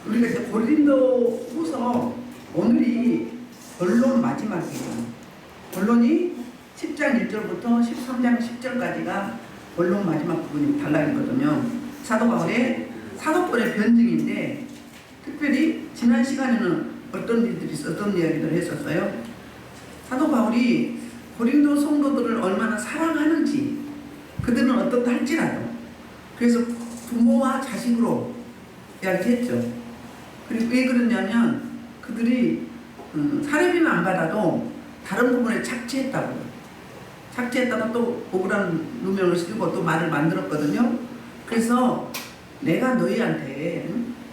우리가 이제 고린도 후서 오늘이 본론 마지막이에요. 본론이 10장 1절부터 13장 10절까지가 본론 마지막 부분이 달라있거든요. 사도 바울의 사도권의 변증인데, 특별히 지난 시간에는 어떤 일들이 어떤 이야기를 했었어요. 사도 바울이 고린도 성도들을 얼마나 사랑하는지, 그들은 어떻다 할지라도, 그래서 부모와 자식으로 이야기했죠. 그리고 왜 그러냐면 그들이 사례비는 안 받아도 다른 부분에 착취했다고 또 억울한 누명을 쓰고 또 말을 만들었거든요. 그래서 내가 너희한테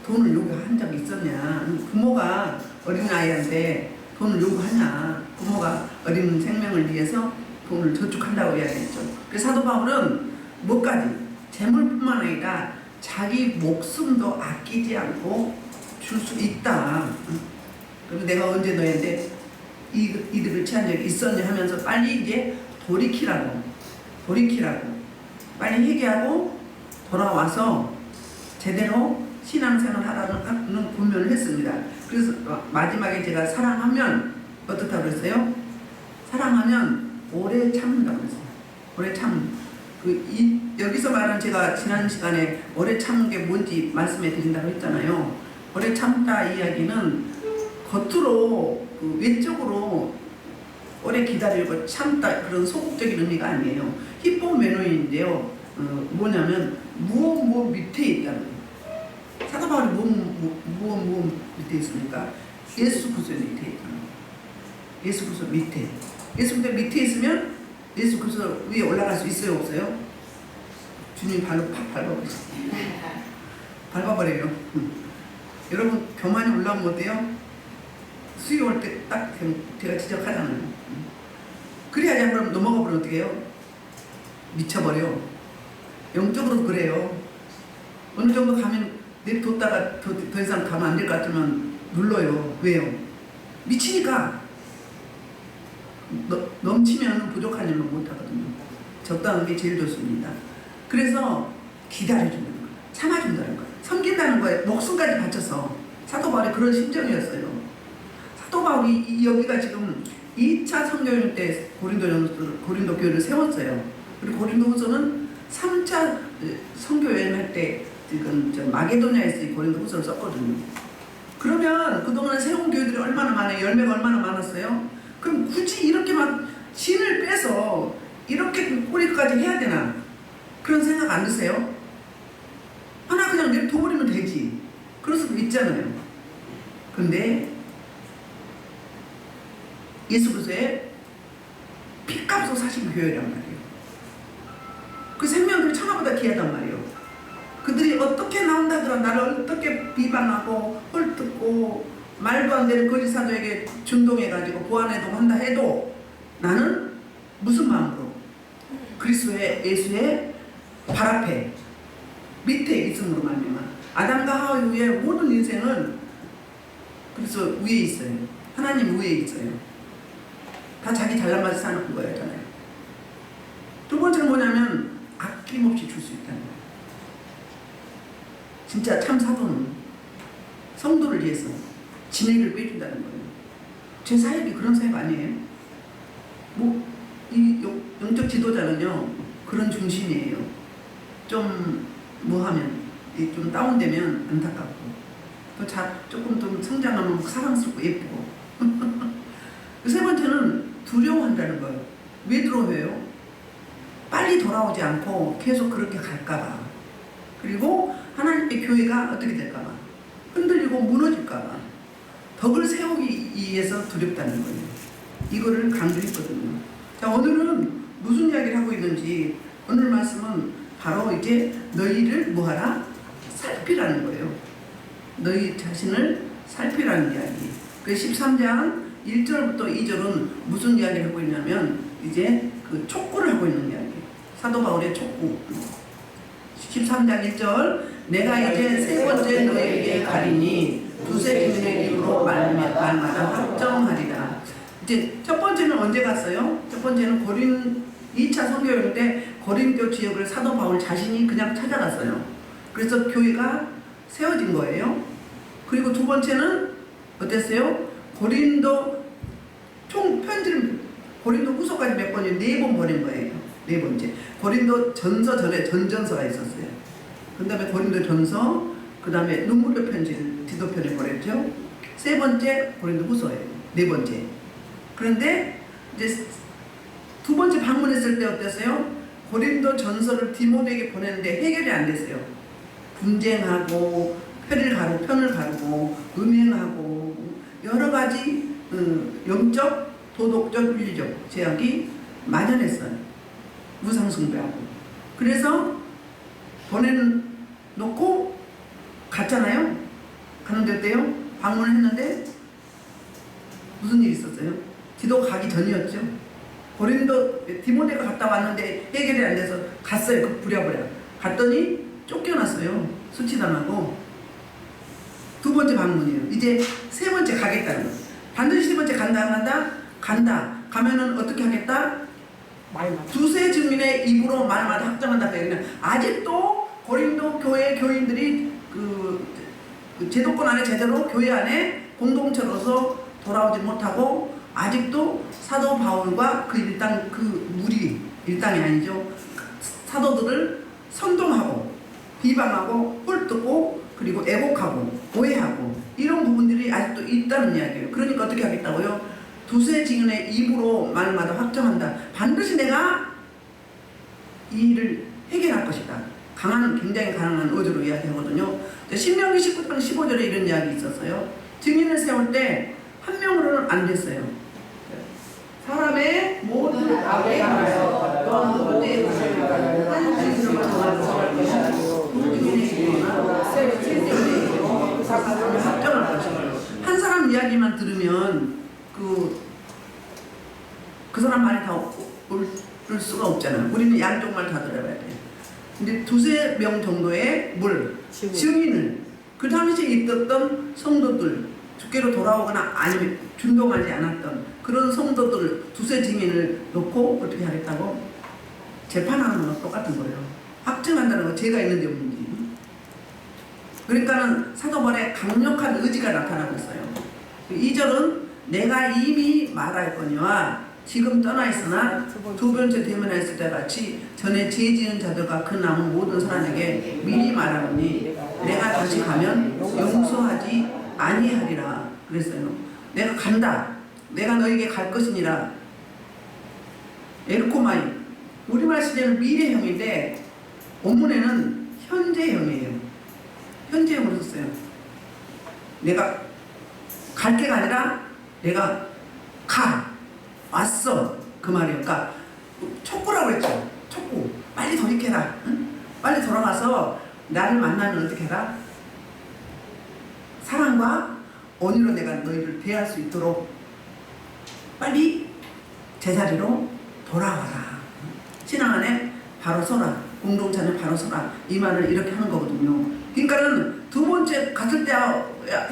돈을 요구한 적이 있었냐, 부모가 어린아이한테 돈을 요구하냐, 부모가 어린 생명을 위해서 돈을 저축한다고 이야기했죠. 그래서 사도 바울은 뭐까지 재물뿐만 아니라 자기 목숨도 아끼지 않고 줄 수 있다. 그리고 내가 언제 너희한테 이득을 취한 적이 있었냐 하면서 빨리 이제 돌이키라고 빨리 회개하고 돌아와서 제대로 신앙생활 하라는 분명을 했습니다. 그래서 마지막에 제가 사랑하면 어떻다고 그랬어요? 사랑하면 오래 참는다고 그랬어요. 오래 참는. 여기서 말한, 제가 지난 시간에 오래 참는 게 뭔지 말씀해 드린다고 했잖아요. 오래 참다 이야기는 겉으로 외적으로 오래 기다리고 참다 그런 소극적인 의미가 아니에요. 히포메노인인데요. 뭐냐면 무엇 밑에 있다는 거예요. 사도 바울이 무엇 밑에 있습니까? 예수 그리스도 밑에 있다는 거예요. 예수 그리스도 밑에. 예수 그리스도 밑에 있으면 예수 그리스도 위에 올라갈 수 있어요, 없어요? 주님 발로 팍 밟아버리세요. 밟아버려요. 여러분 교만이 올라오면 어때요? 수위 올 때 딱 제가 지적하잖아요. 그래야지 안 그러면 넘어가 버리면 어떻게 해요? 미쳐버려. 영적으로도 그래요. 어느 정도 가면 냅뒀다가 더 이상 가면 안 될 것 같으면 눌러요. 왜요? 미치니까. 넘치면 부족한 일만 못하거든요. 적당한 게 제일 좋습니다. 그래서 기다려주는 거예요. 참아준다는 거예요. 섬긴다는 거예요. 목숨까지 바쳐서. 사도 바울이 그런 심정이었어요. 사도 바울이 여기가 지금 2차 선교일 때 고린도 교회를 세웠어요. 그리고 고린도 후서는 3차 선교여행 할 때 지금 마게도냐에서 고린도 후서를 썼거든요. 그러면 그동안 세운 교회들이 얼마나 많아요? 열매가 얼마나 많았어요? 그럼 굳이 이렇게 막 진을 빼서 이렇게 꼬리까지 해야 되나? 그런 생각 안 드세요? 하나 그냥 냅둬버리면 되지. 그럴 수도 있잖아요. 근데 예수 그리스도의 피값으로 사신 교회란 말이에요. 그 생명들이 천하보다 귀하단 말이에요. 그들이 어떻게 나온다더라, 나를 어떻게 비방하고 헐뜯고 말도 안 되는 거짓 사도에게 준동해가지고 보안해동 한다 해도 나는 무슨 마음으로? 그리스도의 예수의 발 앞에 밑에 있음으로 말미암아 아담과 하와 이후의 모든 인생은 그리스도 위에 있어요. 하나님 위에 있어요. 다 자기 잘난 맛에 사는 거였잖아요. 두 번째는 뭐냐면 아낌없이 줄 수 있다는 거예요. 진짜 참 사도는 성도를 위해서 진액을 빼준다는 거예요. 제 사역이 그런 사역 아니에요? 이 영적 지도자는요, 그런 중심이에요. 좀 좀 다운되면 안타깝고, 또 조금 좀 성장하면 사랑스럽고 예쁘고. 세 번째는 두려워한다는 거예요. 왜 두려워해요? 빨리 돌아오지 않고 계속 그렇게 갈까봐. 그리고 하나님의 교회가 어떻게 될까봐. 흔들리고 무너질까봐. 덕을 세우기 위해서 두렵다는 거예요. 이거를 강조했거든요. 자, 오늘은 무슨 이야기를 하고 있는지, 오늘 말씀은 바로 이제 너희를 뭐하라? 살피라는 거예요. 너희 자신을 살피라는 이야기. 그 13장 1절부터 2절은 무슨 이야기를 하고 있냐면 이제 그 촉구를 하고 있는 이야기. 사도 바울의 촉구. 13장 1절, 내가 이제 세 번째 너에게 가리니 두세 기능의 이유로 말마다 확정하리라. 이제 첫 번째는 언제 갔어요? 첫 번째는 2차 선교여행 때 고린도 지역을 사도 바울 자신이 그냥 찾아갔어요. 그래서 교회가 세워진 거예요. 그리고 두 번째는 어땠어요? 고린도 총 편지를 고린도 후서까지 몇 번이요? 4번 보낸 거예요. 4번째. 고린도 전서 전에 전전서가 있었어요. 그 다음에 고린도 전서, 그 다음에 눈물의 편지를 디도편에 보냈죠. 3번째 고린도 후서예요. 4번째. 그런데 이제 두 번째 방문했을 때 어땠어요? 고린도 전서를 디모데에게 보냈는데 해결이 안 됐어요. 분쟁하고 편을 가르고 음행하고 여러 가지 영적, 도덕적, 윤리적 제약이 만연했어요. 무상숭배하고. 그래서 보내놓고 갔잖아요. 가는데 어때요? 방문을 했는데 무슨 일이 있었어요? 디도 가기 전이었죠. 고린도 디모데가 갔다 왔는데 해결이 안 돼서 갔어요. 그 부랴부랴 갔더니 쫓겨났어요. 수치당하고. 두 번째 방문이에요. 이제 세 번째 가겠다는 거예요. 반드시 세 번째 간다 안 간다? 간다. 가면은 어떻게 하겠다? 두세 증인의 입으로 말마다 확정한다. 그냥 아직도 고린도 교회 교인들이 그 제도권 안에 제대로 교회 안에 공동체로서 돌아오지 못하고 아직도 사도 바울과 그 일당 그 무리 일당이 아니죠. 사도들을 선동하고 비방하고 홀뜨고 그리고 애곡하고 오해하고 이런 부분들이 아직도 있다는 이야기예요. 그러니까 어떻게 하겠다고요? 두세 증인의 입으로 말마다 확정한다. 반드시 내가 이 일을 해결할 것이다. 굉장히 강한 어조로 이야기하거든요. 신명기 19장 15절에 이런 이야기 있었어요. 증인을 세울 때 한 명으로는 안 됐어요. 사람의 모든 악에 관하여 또한 모두의 한 증인으로만 정할 것이다. 두 증인의 입으로나 세 증인의 입으로 그 사람을 확정할 것이다. 한 사람 이야기만 들으면 그 사람 말이 다 올 수가 없잖아요. 우리는 양쪽 말 다 들어야 돼. 근데 두세 명 정도의 증인을 그 당시에 있었던 성도들 주께로 돌아오거나 아니면 준동하지 않았던 그런 성도들 두세 증인을 놓고 어떻게 하겠다고? 재판하는 거랑 똑같은 거예요. 확증한다는 거 죄가 있는지 없는지. 그러니까는 사도 바울의 강력한 의지가 나타나고 있어요. 2절은 내가 이미 말할 거니와 지금 떠나 있으나 두 번째 대면했을 때 같이 전에 죄 지은 자들과 그 남은 모든 사람에게 미리 말하노니 내가 다시 가면 용서하지 아니하리라 그랬어요. 내가 간다. 내가 너에게 갈 것이니라. 에르코마이 우리말 시제는 미래형인데 원문에는 현재형이에요. 현재형으로 썼어요. 내가 갈 게가 아니라 내가 왔어 그 말이에요. 그러니까 촉구라고 했죠. 촉구. 빨리 돌이켜라. 응? 빨리 돌아가서 나를 만나면 어떻게 해라? 사랑과 언의로 내가 너희를 대할 수 있도록 빨리 제자리로 돌아와라. 신앙 안에 바로 서라. 공동체 안에 바로 서라. 이 말을 이렇게 하는 거거든요. 그러니까는 두 번째 갔을 때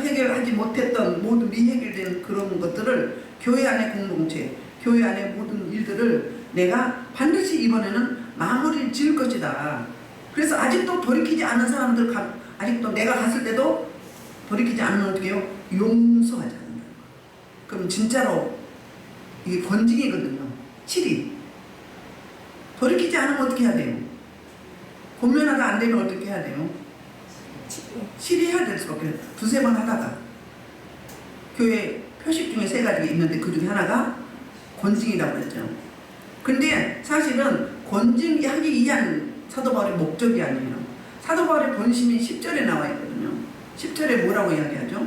해결하지 못했던 모든 미해결된 그런 것들을 교회 안의 공동체, 교회 안의 모든 일들을 내가 반드시 이번에는 마무리를 지을 것이다. 그래서 아직도 돌이키지 않은 사람들, 아직도 내가 갔을 때도 돌이키지 않으면 어떻게 해요? 용서하지 않는다. 그럼 진짜로 이게 권징이거든요. 7위. 돌이키지 않으면 어떻게 해야 돼요? 권면하다 안 되면 어떻게 해야 돼요? 7위 해야 될 수밖에 없어요. 두세 번 하다가 교회 표식 중에 3가지가 있는데 그 중에 하나가 권징이라고 했죠. 근데 사실은 권징하기 위한 사도 바울의 목적이 아니에요. 사도 바울의 본심이 10절에 나와 있거든요. 10절에 뭐라고 이야기하죠?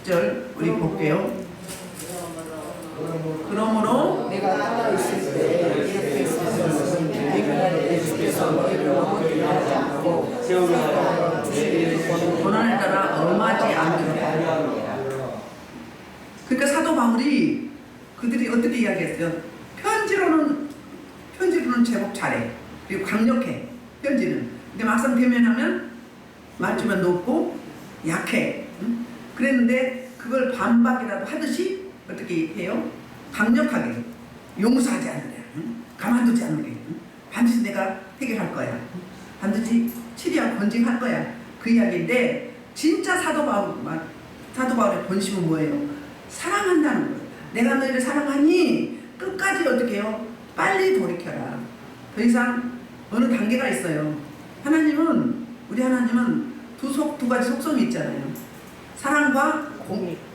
10절 우리 볼게요. 그러므로 내가 따라 있을 때 이렇게 있었으니 내가 주께서 너희를 어머니 하지 않고 고난을 따라 엄하지 않도록. 그러니까 사도 바울이 그들이 어떻게 이야기했어요? 편지로는 제법 잘해. 그리고 강력해. 편지는. 근데 막상 대면하면 말주변 높고 약해. 응? 그랬는데 그걸 반박이라도 하듯이 어떻게 해요? 강력하게 용서하지 않으래. 응? 가만두지 않으래. 응? 반드시 내가 해결할 거야. 응? 반드시 치리하고 건징할 거야. 그 이야기인데 진짜 사도 바울 사도 바울의 본심은 뭐예요? 사랑한다는 거예요. 내가 너희를 사랑하니 끝까지 어떻게 해요? 빨리 돌이켜라. 더 이상 어느 단계가 있어요. 우리 하나님은 두 가지 속성이 있잖아요. 사랑과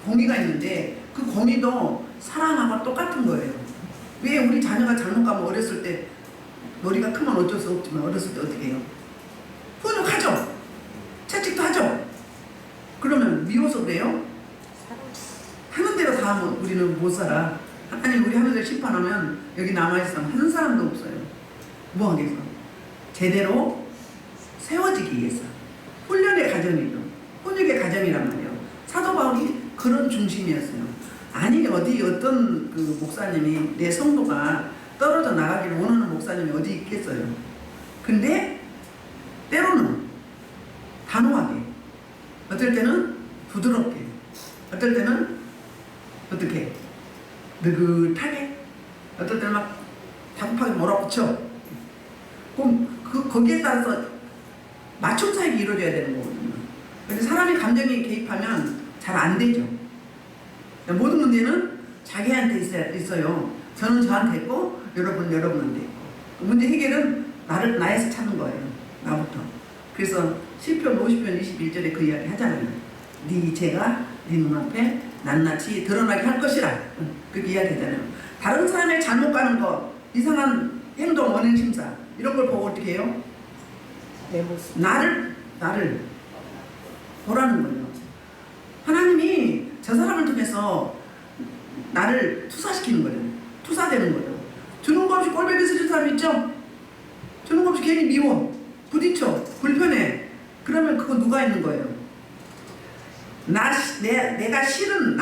공의가 있는데 그 공의도 사랑하고 똑같은 거예요. 왜 우리 자녀가 잘못 가면 어렸을 때 머리가 크면 어쩔 수 없지만 어렸을 때 어떻게 해요? 훈육하죠. 채찍도 하죠. 그러면 미워서 그래요? 하는 대로 다 하면 우리는 못 살아. 하나님 우리 하늘을 심판하면 여기 남아있으면 한 사람도 없어요. 뭐 하겠어? 제대로 세워지기 위해서. 훈련의 과정이죠. 훈육의 과정이란 말이에요. 사도 바울이 그런 중심이었어요. 아니 어떤 그 목사님이 내 성도가 떨어져 나가기를 원하는 목사님이 어디 있겠어요. 근데 때로는 단호하게, 어떨 때는 부드럽게, 어떨 때는 어떻게 느긋하게, 어떨 때는 막 다급하게 몰아붙여. 그럼 거기에 따라서 맞춤 사역이 이루어져야 되는 거거든요. 근데 사람이 감정이 개입하면 잘 안 되죠. 모든 문제는 자기한테 있어요. 저는 저한테 있고 여러분한테 있고. 문제 해결은 나에서 찾는 거예요. 나부터. 그래서 시편 50편 21절에 그 이야기 하잖아요. 네 죄가 네 눈앞에 낱낱이 드러나게 할 것이라. 그렇게 이야기하잖아요. 다른 사람의 잘못 가는 거, 이상한 행동, 원행 심사 이런 걸 보고 어떻게 해요? 내 모습. 나를 보라는 거예요. 하나님이 저 사람을 통해서 나를 투사시키는 거예요. 투사되는 거예요. 주는 거 없이 꼴배기 쓰는 사람 있죠? 주는 거 없이 괜히 미워, 부딪혀, 불편해. 그러면 그거 누가 있는 거예요? 내가 싫은,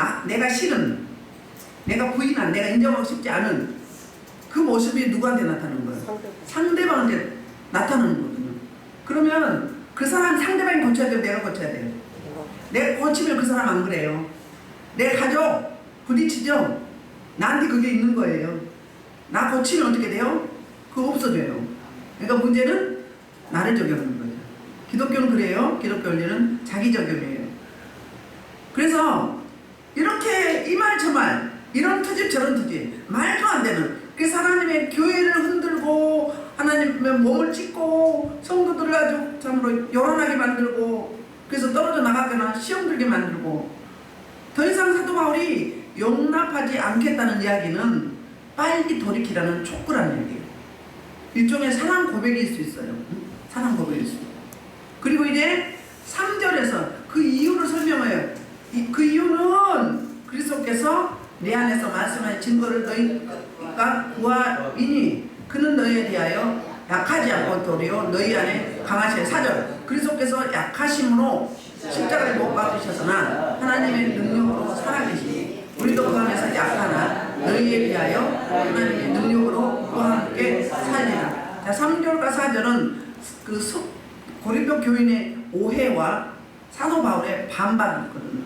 내가 부인한, 내가 인정하고 싶지 않은 그 모습이 누구한테 나타나는 거예요? 상대방한테 나타나는 거거든요. 그러면 그 사람 상대방이 고쳐야 돼요? 내가 고쳐야 돼요? 내가 고치면 그 사람 안 그래요. 내 가족 부딪히죠? 나한테 그게 있는 거예요. 나 고치면 어떻게 돼요? 그거 없어져요. 그러니까 문제는 나를 적용하는 거죠. 기독교는 그래요. 기독교 원리는 자기 적용이에요. 그래서 이렇게 이 말 저 말, 이런 트집 저런 트집, 말도 안 되는, 그래서 하나님의 교회를 흔들고 하나님의 몸을 찢고 성도들을 아주 참으로 요란하게 만들고, 그래서 떨어져 나가거나 시험 들게 만들고, 더 이상 사도 바울이 용납하지 않겠다는 이야기는 빨리 돌이키라는 촉구라는 얘기예요. 일종의 사랑 고백일 수 있어요. 사랑 고백일 수 있어요. 그리고 이제 3절에서 그 이유를 설명해요. 그 이유는 그리스도께서 내 안에서 말씀하신 증거를 너희가 구하이니 그는 너희에 대하여 약하지 않고 도리어 너희 안에 강하시에. 4절 그리스도께서 약하심으로 십자가에 못 박히셨으나 하나님의 능력으로 살아계시니 우리도 그 안에서 약하나 너희에 대하여 하나님의 능력으로 또 함께 살리라. 자, 3절과 4절은 그 고린도 교인의 오해와 사도 바울의 반발이 있거든요.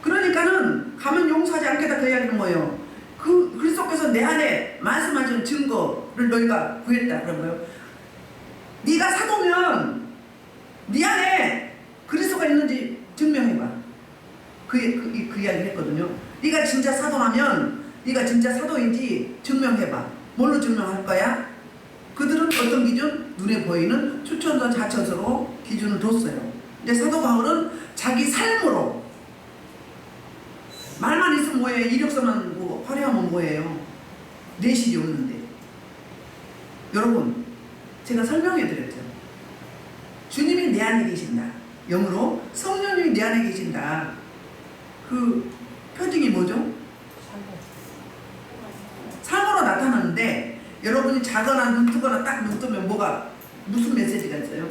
그러니까는 가면 용서하지 않겠다 그 이야기는 뭐예요? 그 그리스도께서 내 안에 말씀하신 증거를 너희가 구했다. 그런 거예요. 네가 사도면 네 안에 그리스도가 있는지 증명해봐. 그 이야기를 했거든요. 네가 진짜 사도라면 네가 진짜 사도인지 증명해봐. 뭘로 증명할 거야? 그들은 어떤 기준? 눈에 보이는 추천과 자처서로 기준을 뒀어요. 근데 사도 바울은 자기 삶으로, 말만 있으면 뭐예요? 이력서만 뭐 화려하면 뭐예요? 내실이 없는데. 여러분, 제가 설명해 드렸죠. 주님이 내 안에 계신다. 영으로 성령님이 내 안에 계신다. 그 표징이 뭐죠? 삶으로 나타나는데, 여러분이 자거나 눈 뜨거나 딱 눈 뜨면 무슨 메시지가 있어요?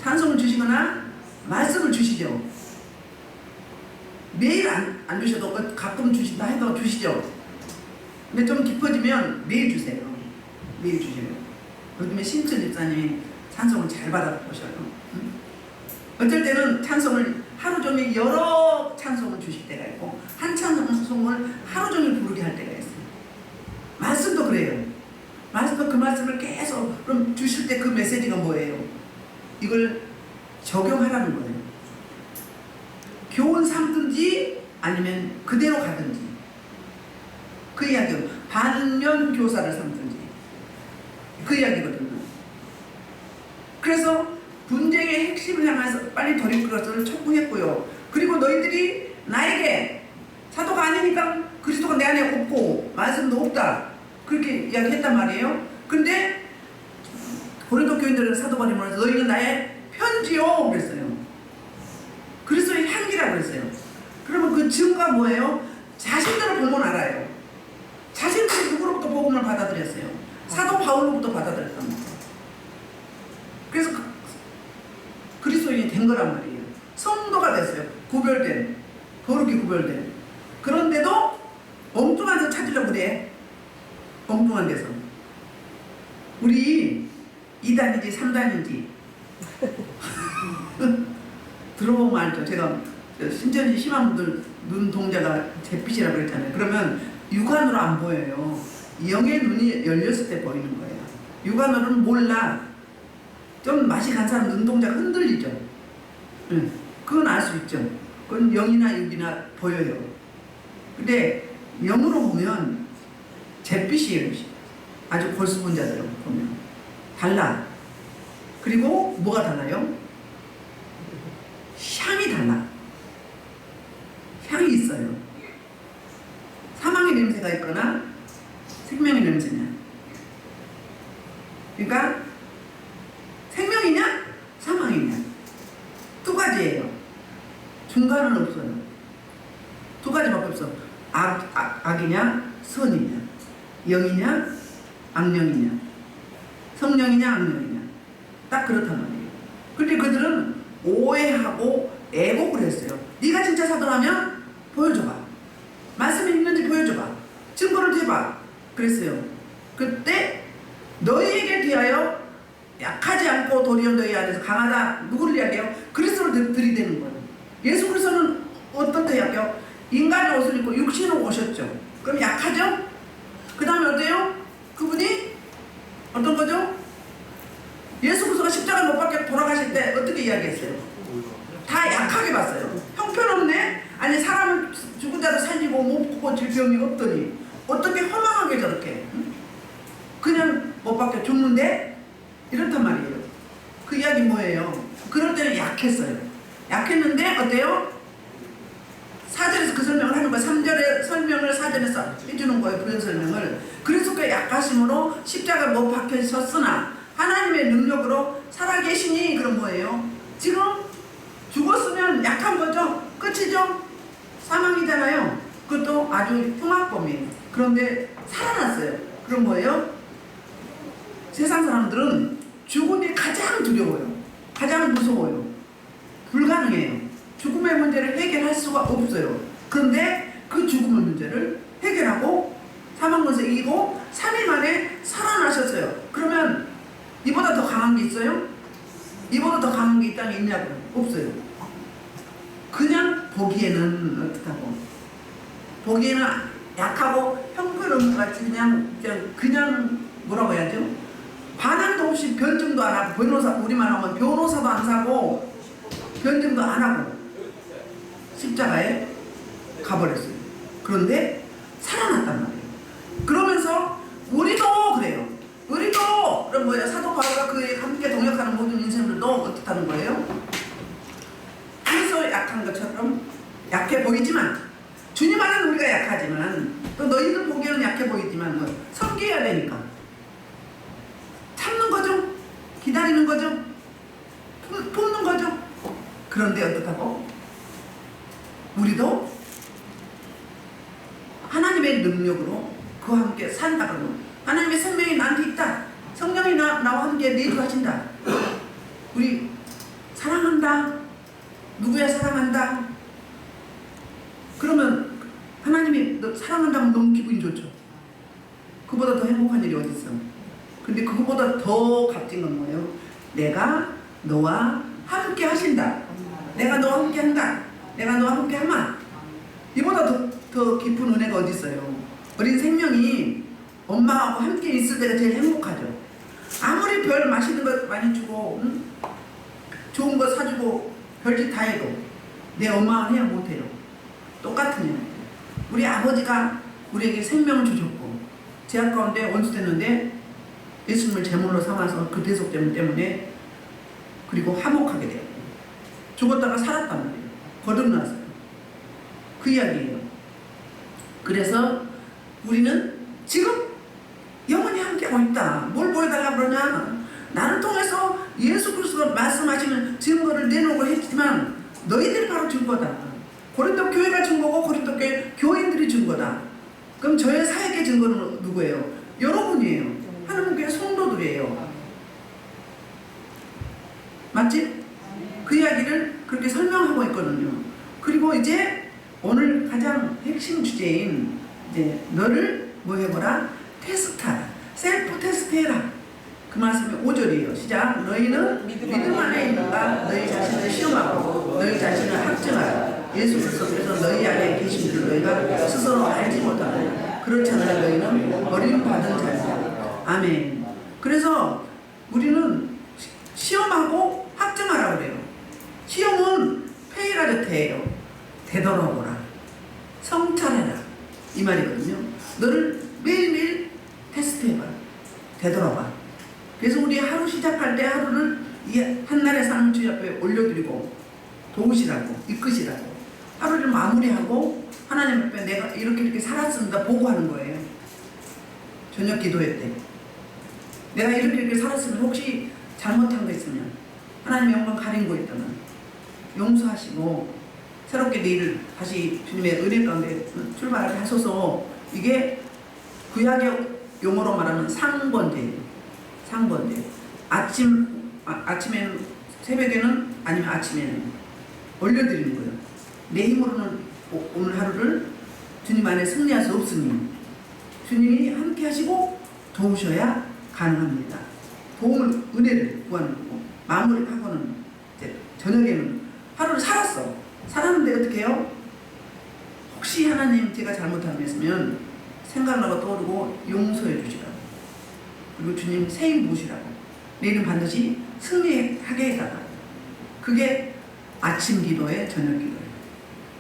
찬송을 주시거나 말씀을 주시죠. 매일 안 주셔도 가끔 주신다 해도 주시죠. 근데 좀 깊어지면 매일 주세요. 매일 주세요. 요즘에 신천 집사님이 찬송을 잘 받아보셔요. 어쩔 때는 찬송을 하루 종일 여러 찬송을 주실 때가 있고, 한 찬송을 하루 종일 부르게 할 때가 있어요. 말씀도 그래요. 말씀도 그 말씀을 계속 그럼 주실 때 그 메시지가 뭐예요? 이걸 적용하라는 거예요. 교훈 삼든지 아니면 그대로 가든지. 그 이야기요. 반면 교사를 삼든지. 그 이야기거든요. 그래서 분쟁의 핵심을 향해서 빨리 돌이킬 것을 촉구했고요. 그리고 너희들이 나에게 사도가 아니니까 그리스도가 내 안에 없고 말씀도 없다. 그렇게 이야기했단 말이에요. 근데 고린도 교인들은 사도 바울이 너희는 나의 편지요 그랬어요. 그리스도의 향기라고 그랬어요. 그러면 그 증거가 뭐예요? 자신들을 보면 알아요. 자신들이 누구로부터 복음을 받아들였어요? 사도 바울로부터 받아들였단 말이에요. 그래서 그리스도인이 된 거란 말이에요. 성도가 됐어요. 구별된, 거룩히 구별된. 그런데도 엉뚱한 데서 찾으려고 그래. 엉뚱한 데서. 우리 2단인지 3단인지 들어보면 알죠. 제가 신천지 심한 분들 눈 동자가 잿빛이라고 그랬잖아요. 그러면 육안으로 안 보여요. 영의 눈이 열렸을 때 보이는 거예요. 육안으로는 몰라. 좀 맛이 간 사람 눈동자가 흔들리죠. 응. 그건 알 수 있죠. 그건 영이나 육이나 보여요. 근데 영으로 보면 잿빛이에요. 아주 골수분자들은 보면 달라. 그리고 뭐가 달라요? 향이 달라. 향이 있어요. 사망의 냄새가 있거나 생명의 냄새냐. 그러니까 생명이냐 사망이냐 두 가지예요. 중간은 없어요. 두 가지밖에 없어. 악이냐 선이냐, 영이냐 악령이냐, 성령이냐 악령이냐, 딱 그렇단 말이에요. 근데 그들은 오해하고 애곡을 했어요. 네가 진짜 사도라면 보여줘봐. 말씀이 있는지 보여줘봐. 증거를 대봐. 그랬어요. 그때 너희에게 대하여 약하지 않고 도리어 너희 안에서 강하다. 누구를 이야기해요? 그리스도를 들이대는 거예요. 예수 그리스도는 어떻게 이야기해요? 인간의 옷을 입고 육신으로 오셨죠. 그럼 약하죠? 그 다음에 어때요? 그분이 어떤 거죠? 예수 그리스도가 십자가 못 박혀 돌아가실 때 어떻게 이야기했어요? 다 약하게 봤어요. 형편없네? 아니 사람은 죽은 자도 살리고 못 고칠 병이 없더니 어떻게 허망하게 저렇게 그냥 못 박혀 죽는데? 이렇단 말이에요. 그 이야기 뭐예요? 그럴 때는 약했어요. 약했는데 어때요? 4절에서 그 설명을 하는 거예요. 3절의 설명을 4절에서 해주는 거예요. 부연 설명을. 그리스도께 약하심으로 십자가 못 박히셨으나 하나님의 능력으로 살아계시니. 그럼 뭐예요? 지금 죽었으면 약한 거죠? 끝이죠? 사망이잖아요. 그것도 아주 흉악범이에요. 그런데 살아났어요. 그럼 뭐예요? 세상 사람들은 죽음이 가장 두려워요. 가장 무서워요. 불가능해요. 죽음의 문제를 해결할 수가 없어요. 그런데 그 죽음의 문제를 해결하고 사망권세 이기고 3일 만에 살아나셨어요. 그러면 이보다 더 강한 게 있어요? 이보다 더 강한 게 이 땅에 있냐고요? 없어요. 그냥 보기에는 어떡하고, 보기에는 약하고 형편없는 것 같이 그냥 뭐라고 해야죠? 반항도 없이 변증도 안 하고, 변호사, 우리만 하면 변호사도 안 사고 변증도 안 하고 십자가에 가버렸어요. 그런데 살아났단 말이에요. 그러면서 우리도 그래요. 우리도 그럼 뭐예요? 사도 바울과 그에 함께 동역하는 모든 인생들도 어떻다는 거예요? 그래서 약한 것처럼 약해 보이지만, 주님 안에는 우리가 약하지만 또 너희들 보기에는 약해 보이지만 뭐 섬겨야 되니까 참는 거죠. 기다리는 거죠. 품는 거죠. 그런데 어떡하고? 우리도 하나님의 능력으로 그와 함께 산다. 그러면 하나님의 생명이 나한테 있다. 성령이 나와 함께 내주하신다. 우리 사랑한다. 누구야 사랑한다. 그러면 하나님이 너 사랑한다면 너무 기분이 좋죠. 그보다 더 행복한 일이 어디 있어. 근데 그거보다 더 값진 건 뭐예요? 내가 너와 함께 하신다. 내가 너와 함께 한다. 내가 너와 함께 하마. 이보다 더 깊은 은혜가 어디 있어요. 어린 생명이 엄마하고 함께 있을 때가 제일 행복하죠. 아무리 별 맛있는 거 많이 주고 좋은 거 사주고 별짓 다 해도 내 엄마는 해야 못해요. 똑같으냐. 우리 아버지가 우리에게 생명을 주셨고 제약 가운데 원수됐는데 예수님을 제물로 삼아서 그 대속됨 때문에 그리고 화목하게 돼요. 죽었다가 살았단 말이에요. 거듭났어요. 그 이야기예요. 그래서 우리는 지금 영원히 함께하고 있다. 뭘 보여달라 그러냐. 나를 통해서 예수 그리스도가 말씀하시는 증거를 내놓고 했지만 너희들이 바로 증거다. 고린도 교회가 증거고 고린도 교인들이 증거다. 그럼 저의 사역의 증거는 누구예요? 여러분이에요. 하나님 교회 성도들이에요. 맞지? 그 이야기를 그렇게 설명하고 있거든요. 그리고 이제 오늘 가장 핵심 주제인 이제 너를 뭐 해보라? 테스트하라. 셀프 테스트해라. 그 말씀이 5절이에요. 시작. 너희는 믿음 안에 있는가? 너희 자신을 시험하고 너희 자신을 학증하라. 예수 그리스도께서 너희 안에 계신 줄 너희가 스스로 알지 못하느냐. 그렇지 않으나 너희는 버림받은 자이다. 아멘. 그래서 우리는 시험하고 학증하라 그래요. 시험은 페이라르테예요. 되돌아보라. 성찰해라. 이 말이거든요. 너를 매일매일 테스트해봐. 되돌아봐. 그래서 우리 하루 시작할 때 하루를 이 한날의 삶을 주님 앞에 올려드리고 도우시라고 이끄시라고 하루를 마무리하고 하나님 앞에 내가 이렇게 살았습니다 보고하는 거예요. 저녁 기도회 때 내가 이렇게 살았으면 혹시 잘못한 거 있으면 하나님의 영광 가린 거 있다면 용서하시고 새롭게 내일 다시 주님의 은혜 가운데 출발을 하셔서 이게 구약의 용어로 말하는 상번제예요. 상번제. 아침에는 새벽에는 아니면 아침에는 올려드리는 거예요. 내 힘으로는 오늘 하루를 주님 안에 승리할 수 없으니 주님이 함께 하시고 도우셔야 가능합니다. 도움을 은혜를 구하는 거고 마무리하고는 이제 저녁에는 하루를 살았어. 살았는데 어떻게 해요? 혹시 하나님 제가 잘못한 게 있으면 생각나고 떠오르고 용서해 주시라고. 그리고 주님 새임 부으시라고. 내일은 반드시 승리하게 해달라. 그게 아침 기도에 저녁 기도예요.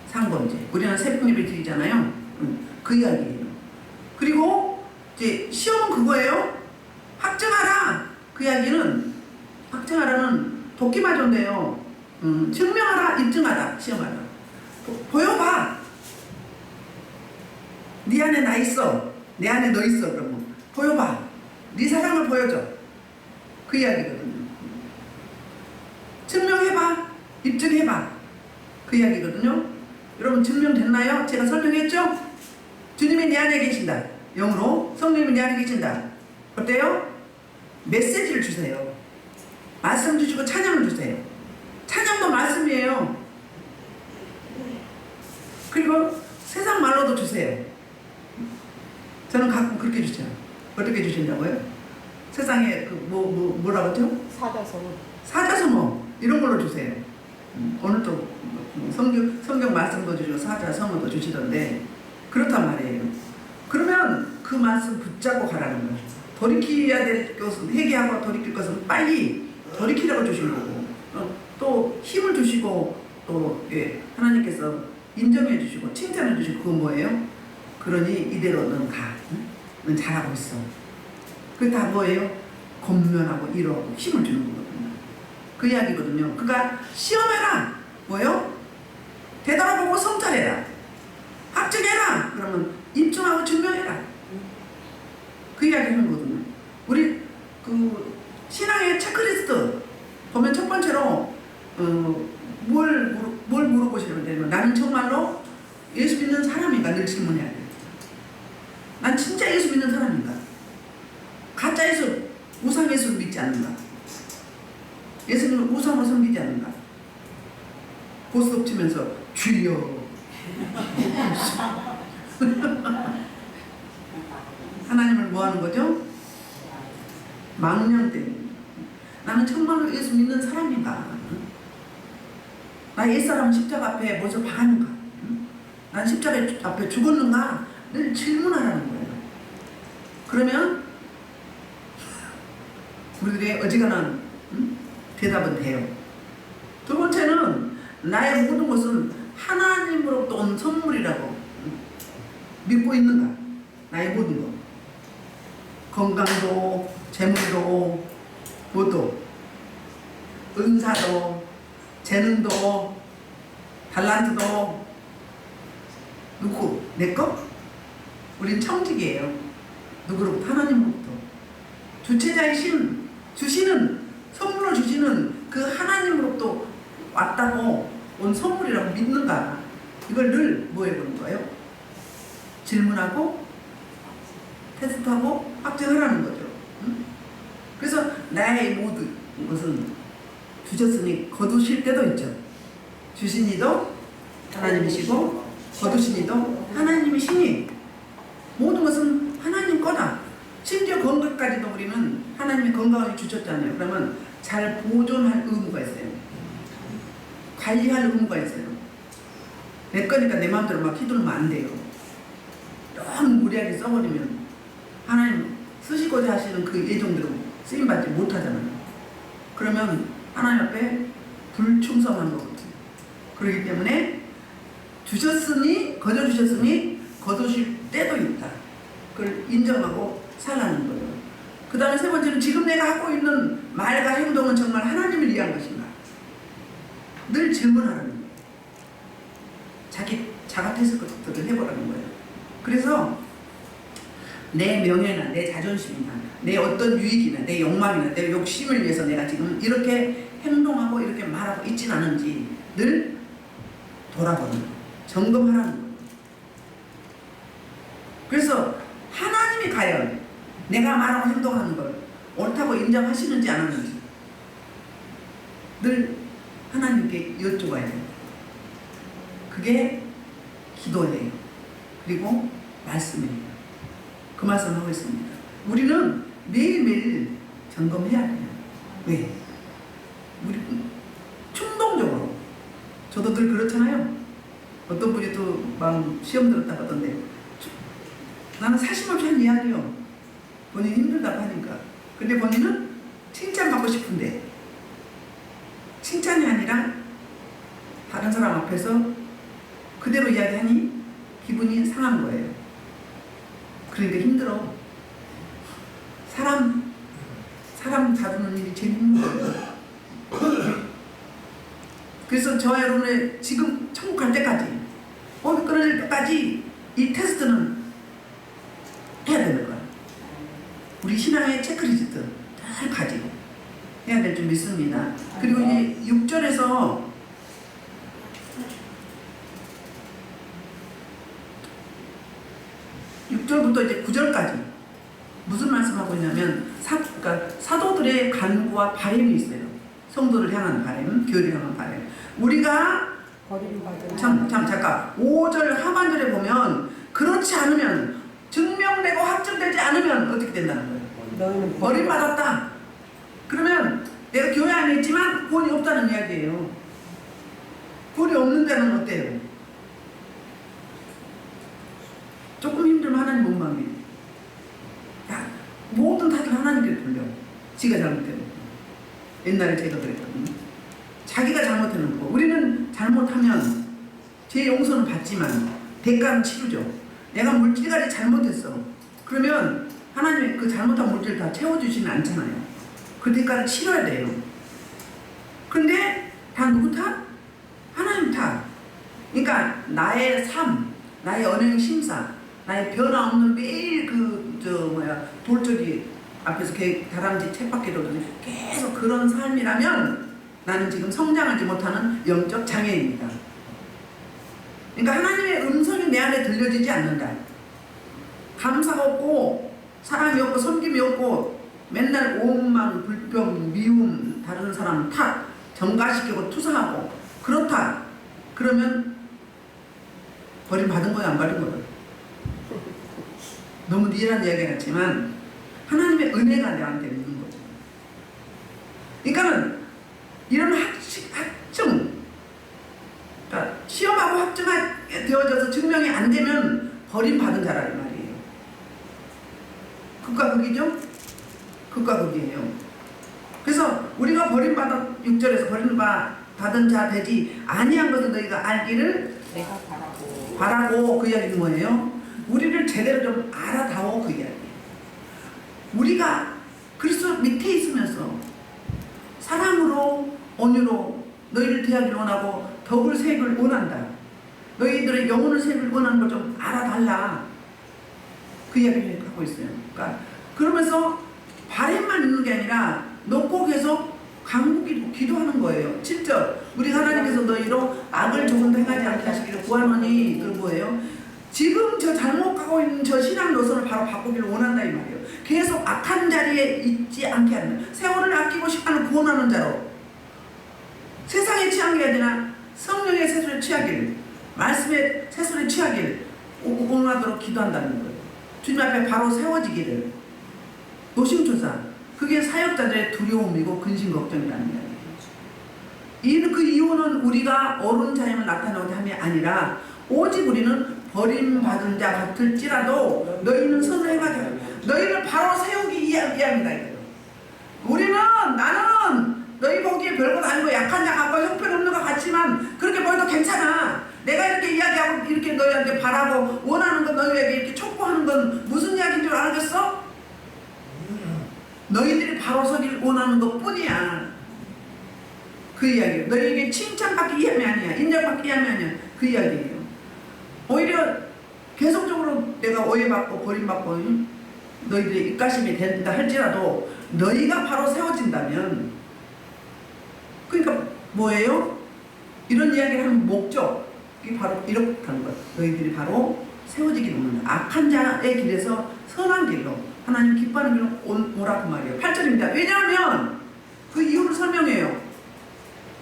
상번제. 우리는 새벽 예배 드리잖아요. 그 이야기예요. 그리고 이제 시험은 그거예요. 확증하라. 그 이야기는 확증하라는 도끼마저인데요. 증명하라, 입증하라, 시험하라. 보여봐. 네 안에 나 있어. 내 안에 너 있어. 그러면 보여봐. 네 사랑을 보여줘. 그 이야기거든요. 증명해봐. 입증해봐. 그 이야기거든요. 여러분 증명됐나요? 제가 설명했죠? 주님이 내 안에 계신다. 영으로 성령님이 내 안에 계신다. 어때요? 메시지를 주세요. 말씀 주시고 찬양을 주세요. 찬양도 말씀이에요. 그리고 세상 말로도 주세요. 저는 가끔 그렇게 주죠. 어떻게 주신다고요? 세상에 뭐라고 하죠? 사자성어 이런 걸로 주세요. 오늘 또 성경 말씀도 주시고 사자성어도 주시던데 그렇단 말이에요. 그러면 그 말씀 붙잡고 가라는 거죠. 돌이켜야 될 것은 회개하고 돌이킬 것은 빨리 돌이키라고 주시는 거고 또 힘을 주시고 또 하나님께서 인정해 주시고 칭찬해 주시고 그건 뭐예요? 그러니 이대로 넌 가. 넌 잘하고 있어. 그게 다 뭐예요? 권면하고 위로하고 힘을 주는 거거든요. 그 이야기거든요. 그러니까 시험해라. 뭐예요? 되돌아보고 성찰해라. 확증해라. 그러면 입증하고 증명해라. 그 이야기 하는 거거든요. 우리 그 신앙의 체크리스트 보면 첫 번째로 뭘 물어보시면 되면 나는 정말로 예수 믿는 사람인가 늘 질문해야 돼. 난 진짜 예수 믿는 사람인가? 가짜 예수, 우상 예수를 믿지 않는가? 예수님을 우상으로 섬기지 않는가? 고스톱 치면서 주여 하나님을 뭐 하는 거죠? 망령 때문에 나는 정말로 예수 믿는 사람인가? 나 옛사람 십자가 앞에 먼저 박았는가? 난 십자가 앞에 죽었는가? 늘 질문하라는 거예요. 그러면 우리들의 어지간한 대답은 돼요. 두 번째는 나의 모든 것은 하나님으로부터 온 선물이라고 믿고 있는가. 나의 모든 것. 건강도, 재물도, 뭐도, 은사도, 재능도, 달란트도, 누구? 내 거? 우린 청직이에요. 누구로부터? 하나님으로부터. 주체자이신, 주시는, 선물을 주시는 그 하나님으로부터 왔다고 온 선물이라고 믿는가? 이걸 늘 뭐 해보는 거예요? 질문하고 테스트하고 확증하라는 거죠. 응? 그래서 나의 모든 것은 주셨으니 거두실 때도 있죠. 주신 이도 하나님이시고 거두신 이도 하나님이시니 모든 것은 하나님 거다. 심지어 건강까지도 우리는 하나님이 건강을 주셨잖아요. 그러면 잘 보존할 의무가 있어요. 관리할 의무가 있어요. 내 거니까 내 마음대로 막 휘두르면 안 돼요. 너무 무리하게 써버리면 하나님 쓰시고자 하시는 그 예정대로 쓰임받지 못하잖아요. 그러면 하나님 앞에 불충성한 거거든요. 그렇기 때문에 주셨으니 거둬주셨으니 거두실 때도 있다. 그걸 인정하고 살라는 거예요. 그 다음에 세 번째는 지금 내가 하고 있는 말과 행동은 정말 하나님을 위한 것인가? 늘 질문하라는 거예요. 자기 자가 테스트를 해보라는 거예요. 그래서 내 명예나 내 자존심이나 내 어떤 유익이나 내 욕망이나 내 욕심을 위해서 내가 지금 이렇게 행동하고 이렇게 말하고 있진 않은지 늘 돌아보는 거예요. 점검하라는 거예요. 그래서 하나님이 과연 내가 말하고 행동하는 걸 옳다고 인정하시는지 안 하는지 늘 하나님께 여쭤봐야 돼요. 그게 기도예요. 그리고 말씀이에요. 그 말씀 하고 있습니다. 우리는 매일매일 점검해야 돼요. 왜? 우리 충동적으로 저도 늘 그렇잖아요. 어떤 분이 또 막 시험 들었다고 하던데 나는 사심 없이 한 이야기요. 본인이 힘들다고 하니까. 근데 본인은 칭찬받고 싶은데 칭찬이 아니라 다른 사람 앞에서 그대로 이야기하니 기분이 상한 거예요. 그러니까 힘들어. 사람 다루는 일이 제일 힘든 거예요. 그래서 저와 여러분의 지금 천국 갈 때까지 끊어질 때까지 이 테스트는 해야 되는 거야. 우리 신앙의 체크리스트 잘 가지고 해야 될 줄 믿습니다. 그리고 이제 6절에서 6절부터 이제 9절까지 무슨 말씀하고 있냐면 그러니까 사도들의 간구와 바램이 있어요. 성도를 향한 바램, 교회를 향한 바램. 우리가 잠깐 5절 하반절에 보면 그렇지 않으면 증명되고 확정되지 않으면 어떻게 된다는 거예요? 버림받았다. 그러면 내가 교회 안에 있지만 구원이 없다는 이야기예요. 구원이 없는 데는 어때요? 조금 힘들면 하나님 못 망해. 야, 모든 탓을 하나님께 돌려. 지가 잘못해놓고. 옛날에 제가 그랬거든요. 자기가 잘못해놓고. 우리는 잘못하면 제 용서는 받지만 대가는 치르죠. 내가 물질까지 잘못했어. 그러면 하나님이 그 잘못한 물질 다 채워주지는 않잖아요. 그 대가를 치러야 돼요. 근데 다 누구 탓? 하나님 탓. 그러니까 나의 삶, 나의 언행 심사, 나의 변화없는 매일 돌적이 앞에서 다람쥐 쳇바퀴로도 계속 그런 삶이라면 나는 지금 성장하지 못하는 영적 장애입니다. 그러니까 하나님의 음성이 내 안에 들려지지 않는다. 감사가 없고 사랑이 없고 섬김이 없고 맨날 오만, 불평, 미움, 다른 사람 탓, 정가시키고 투사하고 그렇다. 그러면 버림받은 거야 안 받은 거야? 너무 리얼한 이야기 같지만 하나님의 은혜가 내한테 있는 거죠. 그러니까는 이런 확증, 그러니까 시험하고 확증이 되어져서 증명이 안 되면 버림받은 자라는 말이에요. 극과 극이죠? 극과 극이에요. 그래서 우리가 버림받아 6절에서 버림받았다 받은 자 되지 아니한 것을 너희가 알기를 내가 바라고 바라고. 그 이야기는 뭐예요? 우리를 제대로 좀 알아다오. 그 이야기. 우리가 그리스도 밑에 있으면서 사랑으로 온유로 너희를 대하기를 원하고 덕을 세우기를 원한다. 너희들의 영혼을 세우기를 원하는 걸 좀 알아달라. 그 이야기를 하고 있어요. 그러니까 그러면서 바램만 있는 게 아니라 놓고 계속 간구기도 기도하는 거예요. 7절 우리 하나님께서 너희로 악을 조금도 행하지 않게 하시기를 구하노니. 그 뭐예요? 지금 저 잘못 가고 있는 저 신앙 노선을 바로 바꾸기를 원한다 이 말이에요. 계속 악한 자리에 있지 않게 하는, 세월을 아끼고 싶어하는 구원하는 자로, 세상에 취한 게 아니라 성령의 세술에 취하기를, 말씀의 세술에 취하기를 원하도록 기도한다는 거예요. 주님 앞에 바로 세워지기를. 노심초사, 그게 사역자들의 두려움이고 근심 걱정이라는 거예요. 그 이유는 우리가 어른 자임을 나타내게 함이 아니라 오직 우리는 버림받은 자 같을지라도 너희는 선을 행하자. 너희를 바로 세우기 이해합니다. 우리는, 나는 너희 보기에 별것 아니고 약한 자 같고 형편없는 것 같지만 그렇게 보여도 괜찮아. 내가 이렇게 이야기하고 이렇게 너희한테 바라고 원하는 건, 너희에게 이렇게 촉구하는 건 무슨 이야기인 줄 알겠어? 너희들이 바로 서기를 원하는 것 뿐이야. 그 이야기예요. 너희에게 칭찬받기 위함이 아니야. 인정받기 위함이 아니야. 그 이야기예요. 오히려 계속적으로 내가 오해받고 버림받고 너희들의 입가심이 된다 할지라도 너희가 바로 세워진다면, 그러니까 뭐예요? 이런 이야기를 하는 목적이 바로 이렇게 하는 거예요. 너희들이 바로 세워지기를 원한다. 악한 자의 길에서 선한 길로, 하나님 기뻐하는 길로 오라고 말이에요. 8절입니다. 왜냐하면 그 이유를 설명해요.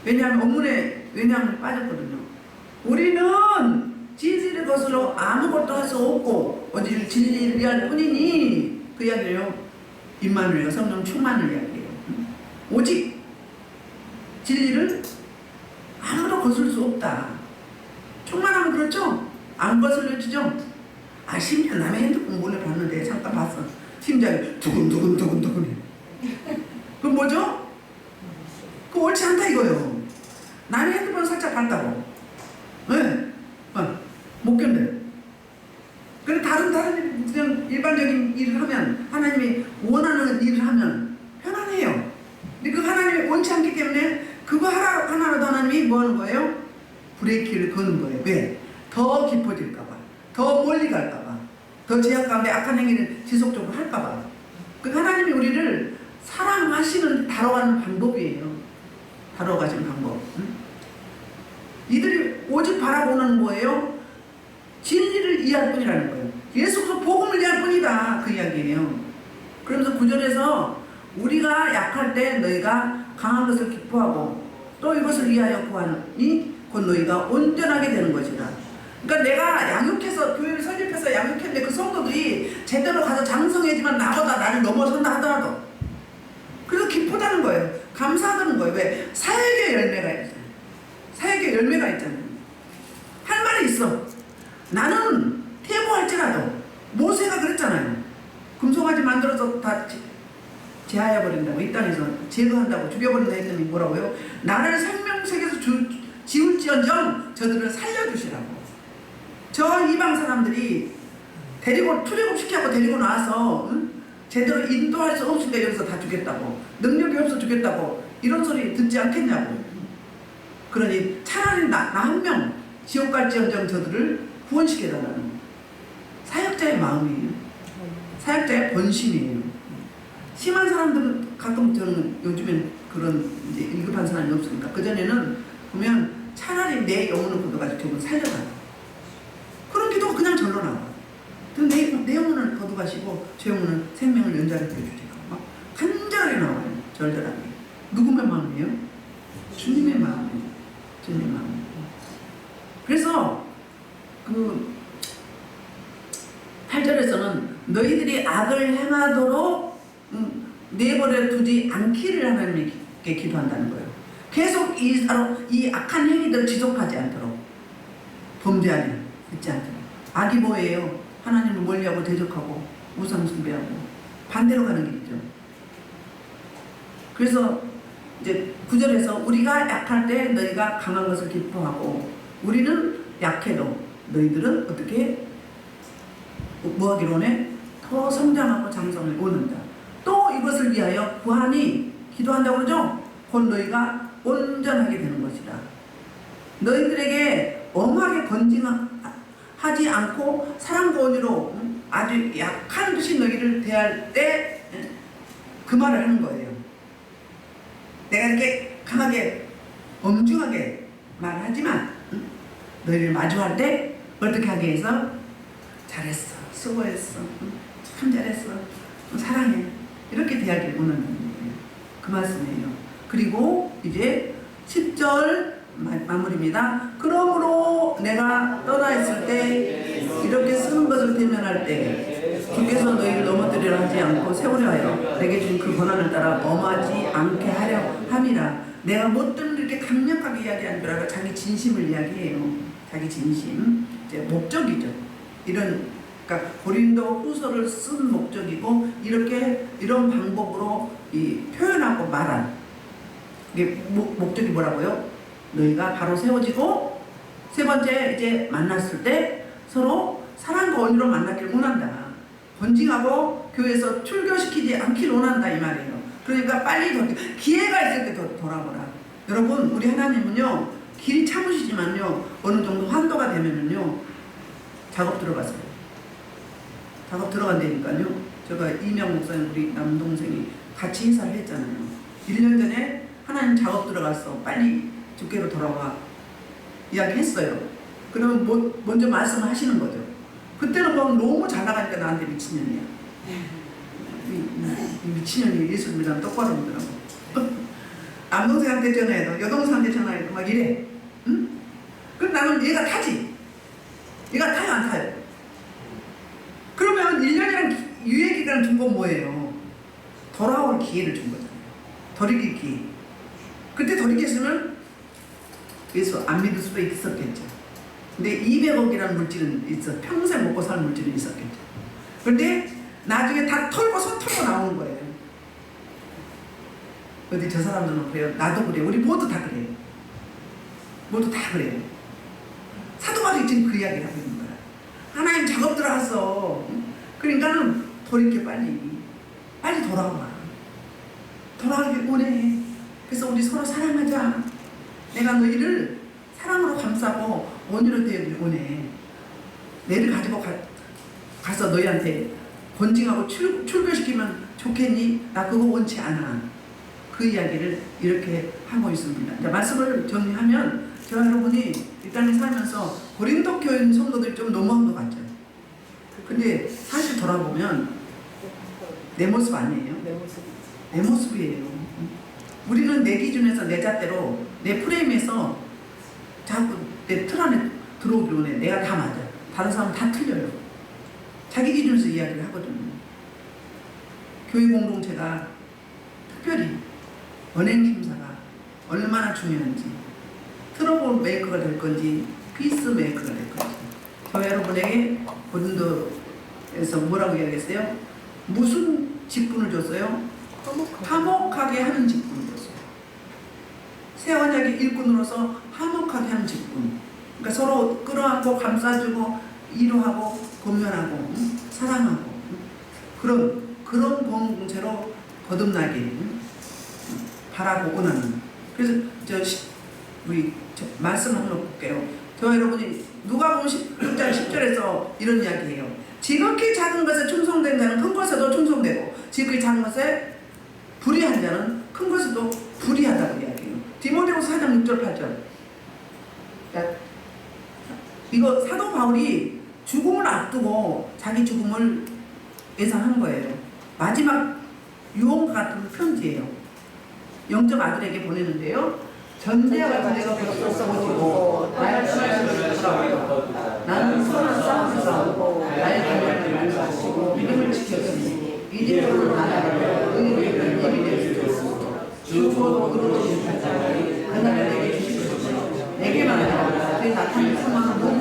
왜냐하면 원문에 왜냐하면 빠졌거든요. 우리는 진리를 거슬러 아무것도 할 수 없고 오직 진리를 위할 뿐이니. 그 이야기예요. 임마누엘과 성령 충만을 이야기해요. 오직 진리를 아무도 거슬 수 없다. 충만하면 그렇죠? 안 거슬려지죠? 심지어 남의 핸드폰 몰래 봤는데 잠깐 봤어. 심장이 두근두근두근두근. 그건 뭐죠? 그거 옳지 않다 이거예요. 남의 핸드폰 살짝 봤다고. 네. 못 견뎌요. 그리고 다른 그냥 일반적인 일을 하면, 하나님이 원하는 일을 하면 편안해요. 근데 그 하나님이 원치 않기 때문에 그거 하나라도 하나님이 뭐 하는 거예요? 브레이크를 거는 거예요. 왜? 더 깊어질까봐, 더 멀리 갈까봐, 더 제약 가운데 악한 행위를 지속적으로 할까봐. 그 하나님이 우리를 사랑하시는 다뤄가는 방법이에요. 다뤄가시는 방법. 이들이 오직 바라보는 거예요. 진리를 이해할 뿐이라는 거예요. 예수 그리스도 복음을 이해할 뿐이다. 그 이야기예요. 그러면서 9절에서 우리가 약할 때 너희가 강한 것을 기뻐하고 또 이것을 위하여 구하니 곧 너희가 온전하게 되는 것이다. 그러니까 내가 양육해서, 교회를 설립해서 양육했는데 그 성도들이 제대로 가서 장성해지만 나보다 나를 넘어선다 하더라도 그래서 기쁘다는 거예요. 감사하다는 거예요. 왜? 사역의 열매가 있어요. 사역의 열매가 있잖아요. 할 말이 있어. 나는 퇴보할지라도, 모세가 그랬잖아요. 금송아지 만들어서 다 제하여버린다고, 이 땅에서 제거한다고, 죽여버린다 했더니 뭐라고요? 나를 생명책에서 지울지언정 저들을 살려주시라고. 저 이방 사람들이 데리고 출애굽시키고 데리고 나와서 제대로 인도할 수 없으니까 여기서 다 죽였다고, 능력이 없어 죽였다고, 이런 소리 듣지 않겠냐고. 그러니 차라리 나 한 명 지옥 갈지언정 저들을 구원시켜달라는 사역자의 마음이에요. 사역자의 본심이에요. 심한 사람들은 가끔, 저는 요즘엔 그런 이제 일급한 사람이 없으니까, 그전에는 보면 차라리 내 영혼을 거둬가지고 저분 살려라. 그런 기도가 그냥 절로 나와. 내 영혼을 거둬가시고 저 영혼은 생명을 연장해 주시고 막 간절하게 나와요. 절절하게. 누구의 마음이에요? 주님의 마음이에요. 주님의 마음. 그래서 그 8절에서는 너희들이 악을 행하도록 내버려 두지 않기를 하나님께 기도한다는 거예요. 계속 이 악한 행위들을 지속하지 않도록, 범죄하지 않도록. 악이 뭐예요? 하나님을 멀리하고 대적하고 우상 숭배하고 반대로 가는 길이죠. 그래서 이제 9절에서 우리가 약할 때 너희가 강한 것을 기뻐하고 우리는 약해도 너희들은 어떻게 뭐하기로 하네? 더 성장하고 장성을 오는다. 또 이것을 위하여 구하니 기도한다고 그러죠? 곧 너희가 온전하게 되는 것이다. 너희들에게 엄하게 건징하지 않고 사랑과 온유로 아주 약한 듯이 너희를 대할 때 그 말을 하는 거예요. 내가 이렇게 강하게 엄중하게 말하지만 너희를 마주할 때 어떻게 하게 해서 잘했어, 수고했어, 참 잘했어, 사랑해 이렇게 대하기를 원하는 거예요. 그 말씀이에요. 그리고 이제 10절 마무리입니다. 그러므로 내가 떠나 있을 때 이렇게 쓰는 것을 대면할 때 주께서 너희를 넘어뜨리려 하지 않고 세우려 하여 내게 준 그 권한을 따라 엄하지 않게 하려 함이라. 내가 뭐 때문에 이렇게 강력하게 이야기하는 줄 알아? 자기 진심을 이야기해요. 자기 진심. 이제 목적이죠. 그러니까 고린도 후서를 쓴 목적이고 이런 방법으로 표현하고 말한 이게 목적이 뭐라고요? 너희가 바로 세워지고 세 번째 이제 만났을 때 서로 사랑과 온유로 만나기를 원한다. 건징하고 교회에서 출교시키지 않기를 원한다 이 말이에요. 그러니까 빨리 기회가 있을 때 돌아보라. 여러분 우리 하나님은요 길이 참으시지만요 어느 정도 한도가 되면은요 작업 들어갔어요. 작업 들어간다니까요. 제가 이명 목사님 우리 남동생이 같이 이사를 했잖아요. 1년 전에 하나님 작업 들어갔어. 빨리 주께로 돌아와. 이야기했어요. 그러면 먼저 말씀하시는 거죠. 그때는 막 너무 잘 나가니까 나한테 미친년이야. 이 미친년이 예수님이랑 똑바로 보더라고. 남동생한테 전화해도 여동생한테 전화해도 막 이래. 응? 그럼 나는 얘가 타지. 얘가 타요 안 타요? 그러면 1년이랑 유예기간 준 건 뭐예요? 돌아올 기회를 준 거잖아요. 돌이킬 기회. 그때 돌이켰으면 예수 안 믿을 수도 있었겠죠. 근데 200억이라는 물질은 있어. 평생 먹고 살 물질은 있었겠죠. 그런데 나중에 다 털고 손 털고 나오는 거예요. 어디 저 사람들은 그래요. 나도 그래요. 우리 모두 다 그래요. 모두 다 그래요. 사도 바울이 지금 그 이야기를 하고 있는 거야. 하나님 작업 들어갔어. 그러니까는 돌이켜 빨리 돌아와. 돌아가길 원해. 그래서 우리 서로 사랑하자. 내가 너희를 사랑으로 감싸고 온유로 대하길 원해. 내를 가지고 가서 너희한테 권징하고 출교시키면 좋겠니? 나 그거 원치 않아. 그 이야기를 이렇게 하고 있습니다. 자, 말씀을 정리하면 저와 여러분이 이 땅에 살면서 고린도 교회 성도들이 좀 너무한 것 같죠. 근데 사실 돌아보면 내 모습 아니에요. 내 모습이에요. 우리는 내 기준에서 내 잣대로 내 프레임에서 자꾸 내 틀 안에 들어오기로 해. 내가 다 맞아. 다른 사람은 다 틀려요. 자기 기준에서 이야기를 하거든요. 교회 공동체가 특별히 언행 심사가 얼마나 중요한지, 트러블 메이커가 될 건지, 피스 메이커가 될 건지. 저 여러분에게 고린도에서 뭐라고 이야기했어요? 무슨 직분을 줬어요? 화목하게 하는 직분을 줬어요. 새 언약의 일꾼으로서 화목하게 하는 직분. 그러니까 서로 끌어안고 감싸주고 위로하고 권면하고 사랑하고 그런 공동체로 거듭나길 바라고 원하는. 그래서 우리 말씀 한번 볼게요. 저 여러분이 누가복음 6장 10절에서 이런 이야기해요. 지극히 작은 것에 충성된 자는 큰 것에도 충성되고 지극히 작은 것에 불의한 자는 큰 것에도 불의하다고 이야기해요. 디모데후서 4장 6절 8절. 이거 사도 바울이 죽음을 앞두고 자기 죽음을 예상한 거예요. 마지막 유언과 같은 편지예요. 영적 아들에게 보내는데요. 전제와 같은 내가 벌써 써보지고 나를 떠나시고 나는 선한 싸움을 싸우고 나의 발명을 만사하시고 믿음을 지켰으니 이제로 나라를 의를 예비될 수 있으므로 죽어도 의로우신 자들이 그날을 내게 주시옵소서. 내게만 하라. 그 나타낸 소망은 너무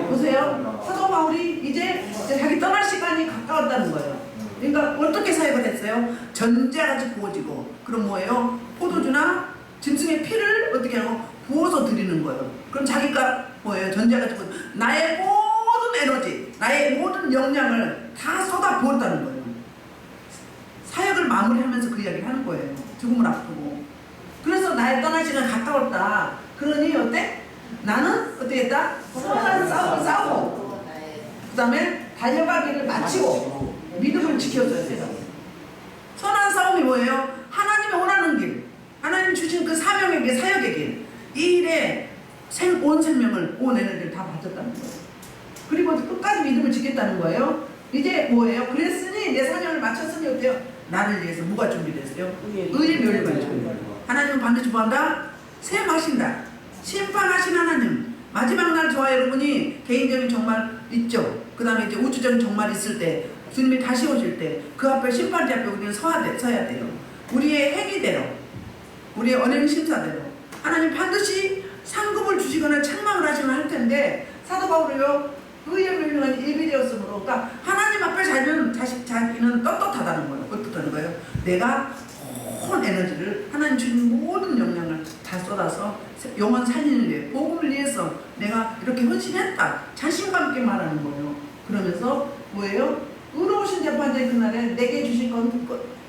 보세요. 사도 바울이 이제 자기 떠날 시간이 가까웠다는 거예요. 그러니까 어떻게 사역을 했어요? 했어요? 전자같이 부어지고. 그럼 뭐예요? 포도주나 짐승의 피를 어떻게 하고 부어서 드리는 거예요. 그럼 자기가 뭐예요? 전자같이 부어 나의 모든 에너지, 나의 모든 역량을 다 쏟아 부었다는 거예요. 사역을 마무리하면서 그 이야기를 하는 거예요. 죽음을 앞두고. 그래서 나의 떠날 시간 가까웠다. 그러니 어때? 나는 어떻게 했다? 선한 싸움을 싸우고 그 다음에 달려가기를 마치고 믿음을 지켰어야 돼요. 선한 싸움이 뭐예요? 하나님이 원하는 길, 하나님 주신 그 사명의 길, 사역의 길, 이 일에 온 생명을, 온 에너지를 다 바쳤다는 거예요. 그리고 끝까지 믿음을 지켰다는 거예요. 이제 뭐예요? 그랬으니 내 사명을 마쳤으니 어때요? 나를 위해서 뭐가 준비됐어요? 의의 멸류관이 준비됐어요. 하나님은 반드시 뭐한다? 셈하신다. 심판하신 하나님. 마지막 날 저와 여러분이 개인적인 정말 있죠. 그 다음에 이제 우주적인 정말 있을 때, 주님이 다시 오실 때 그 앞에 심판대 앞에 우리는 서야 돼요. 우리의 행위대로, 우리의 언행 심사대로 하나님 반드시 상급을 주시거나 책망을 하시거나 할 텐데, 사도 바울이요 의의 멸류관이 예비되었으므로, 그러니까 하나님 앞에 자기는 떳떳하다는 거예요. 어떻다는 거예요? 내가 온 에너지를, 하나님 주신 모든 역량을 다 쏟아서 영혼 살리는 데, 복음을 위해서 내가 이렇게 헌신했다. 자신감 있게 말하는 거예요. 그러면서 뭐예요? 의로우신 재판장의 그날에 내게 주실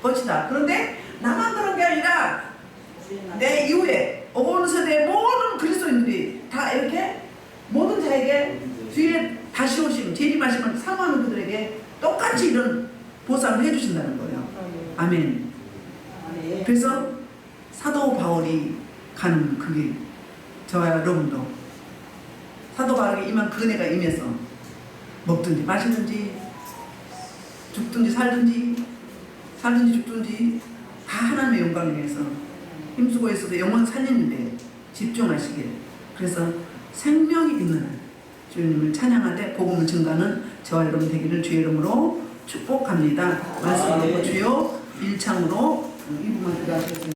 것이다. 그런데 나만 그런 게 아니라 내 이후에 온 세대의 모든 그리스도인들이 다 이렇게 모든 자에게 뒤에 다시 오시면, 재림하시면 사모하는 그들에게 똑같이 이런 보상을 해주신다는 거예요. 아멘. 그래서 사도 바울이 가는 그 길, 저와 여러분도 사도 바울에게 임한 그 은혜가 임해서 먹든지 마시든지 죽든지 살든지 죽든지 다 하나님의 영광을 위해서 힘쓰고 있어서 영혼 살리는데 집중하시길. 그래서 생명이 있는 주님을 찬양하되 복음을 증가하는 저와 여러분 되기를 주의 이름으로 축복합니다. 말씀 듣고 주여 일창으로 이 부분을 기도하셨습니다.